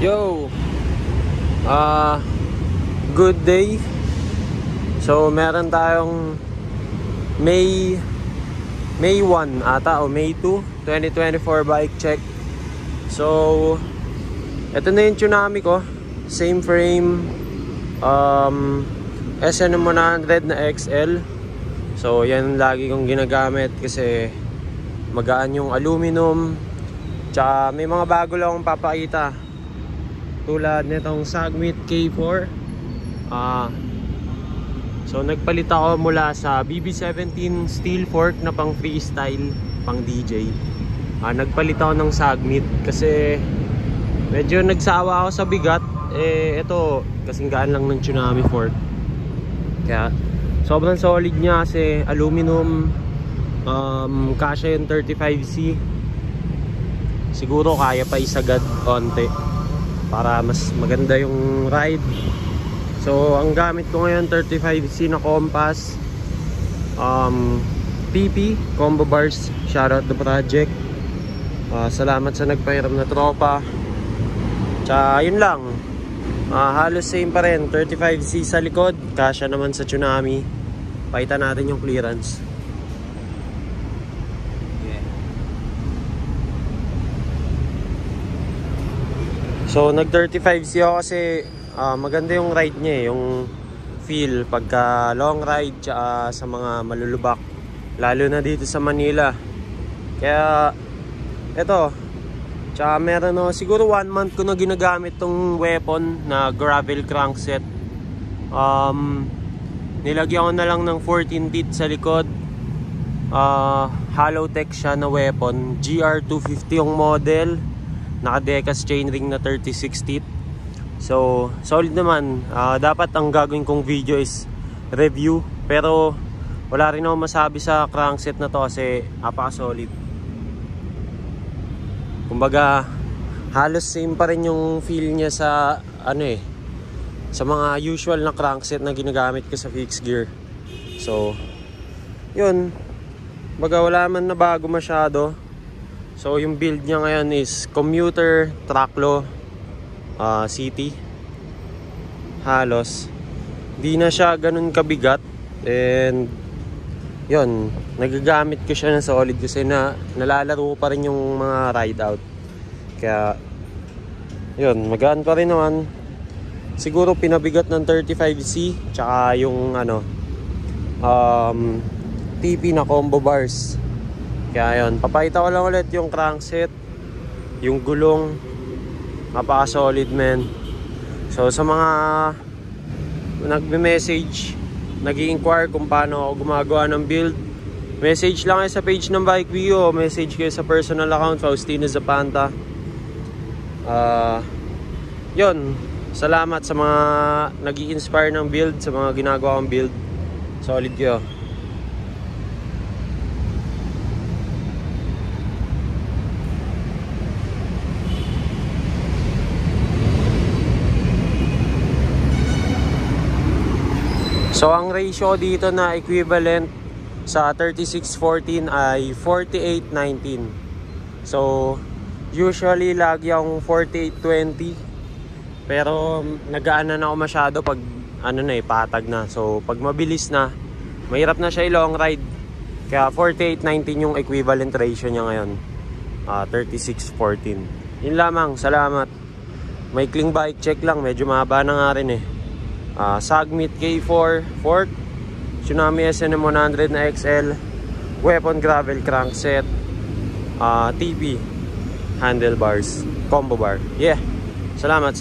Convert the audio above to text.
Yo! Good day. So meron tayong May 1 ata o May 2, 2024 bike check. So ito na yung Tsunami ko. Same frame, SNM 100 na XL. So yan lagi kong ginagamit kasi magaan yung aluminum. Tsaka may mga bago lang akong papakita, tulad nitong Sagmit K4. So nagpalit ako mula sa BB17 steel fork na pang freestyle, pang DJ. Nagpalit ako ng Sagmit kasi medyo nagsawa ako sa bigat. Ito kasing gaan lang ng Tsunami fork, kaya sobrang solid niya kasi aluminum. Kasya yung 35C. Siguro kaya pa isagad konti para mas maganda yung ride. So ang gamit ko ngayon 35C na Compass, PP combo bars. Shoutout the project. Salamat sa nagpahiram na tropa. Tsaka yun lang, halos same pa rin, 35C sa likod, kasya naman sa Tsunami. Pakita natin yung clearance. So nag 35C ako kasi maganda yung ride niya, yung feel pagka long ride tsaka sa mga malulubak, lalo na dito sa Manila. Kaya eto, tsaka meron no, siguro 1 month ko na ginagamit tong weapon na gravel crankset. Nilagyan ko na lang ng 14 teeth sa likod. Hollow tech siya na weapon, GR250 yung model. Naka-decas chainring na 36 teeth. So solid naman. Dapat ang gagawin kong video is review, pero wala rin ako masabi sa crankset na to kasi napaka-solid. Kumbaga halos same pa rin yung feel niya sa sa mga usual na crankset na ginagamit ko sa fixed gear. So yun, baga wala man na bago masyado. So yung build niya ngayon is commuter, tracklo, city. Halos di na siya ganun kabigat. And yun, nagagamit ko siya na solid kasi nalalaro pa rin yung mga ride out. Kaya yun, magaan pa rin naman. Siguro pinabigat ng 35C tsaka yung TP na combo bars. Kaya yun, papakita ko lang ulit yung crankset, yung gulong, napaka-solid man. So sa mga nagme-message, nag-i-inquire kung paano ako gumagawa ng build, message lang kayo sa page ng Bike View o message kayo sa personal account, Faustino Zapanta. Yun, salamat sa mga nag-i-inspire ng build, sa mga ginagawa kong build. Solid kayo. So ang ratio dito na equivalent sa 3614 ay 4819. So usually lagi akong 4820, pero nag-aanan ako masyado pag patag na. So pag mabilis na, mahirap na siya i-long ride. Kaya 4819 yung equivalent ratio niya ngayon, 3614. Yun lamang, salamat. Maikling bike check lang, medyo mahaba na nga rin Sagmit K4 fork, Tsunami SNM 100 na XL, weapon gravel crankset, TP handlebars, combo bar. Yeah, salamat.